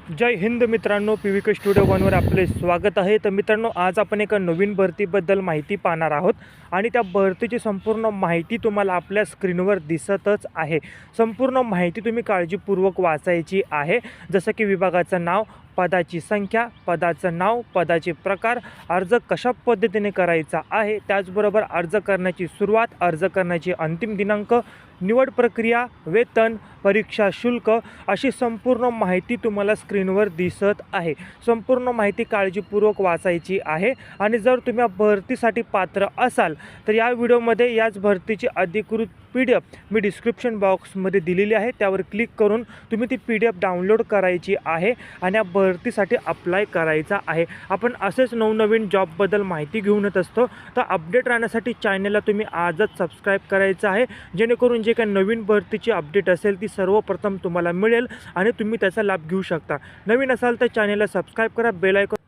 जय हिंद मित्रांनो, PVK studio वनवर आपले स्वागत आहे। तर मित्रांनो, आज आपण एका नवीन भरतीबद्दल माहिती पाहणार आहोत आणि त्या भरतीची संपूर्ण माहिती तुम्हाला आपल्या स्क्रीनवर दिसतच आहे। संपूर्ण माहिती तुम्ही काळजीपूर्वक वाचायची आहे, जसं की विभागाचं नाव, पदाची संख्या, पदाचं नाव, पदाचे प्रकार, अर्ज कशा पद्धतीने करायचा आहे, त्याचबरोबर अर्ज करण्याची सुरुवात, अर्ज करण्याची अंतिम दिनांक, निवड प्रक्रिया, वेतन, परीक्षा शुल्क अशी संपूर्ण माहिती तुम्हाला स्क्रीनवर दिसत आहे। संपूर्ण माहिती काळजीपूर्वक वाचायची आहे आणि जर तुम्ही भरतीसाठी पात्र असाल तर या व्हिडिओमध्ये याच भरतीची अधिकृत PDF मी डिस्क्रिप्शन बॉक्समध्ये दिलेली आहे, त्यावर क्लिक करून तुम्ही ती PDF डाउनलोड करायची आहे आणि या भरतीसाठी अप्लाय करायचा आहे। आपण असेच नवनवीन जॉबबद्दल माहिती घेऊन येत असतो, तर अपडेट राहण्यासाठी चॅनलला तुम्ही आजच सबस्क्राईब करायचं आहे, जेणेकरून जे काही नवीन भरतीची अपडेट असेल ती सर्वप्रथम तुम्हाला मिळेल आणि तुम्ही त्याचा लाभ घेऊ शकता। नवीन असाल तर चॅनलला सबस्क्राईब करा, बेल आयकॉन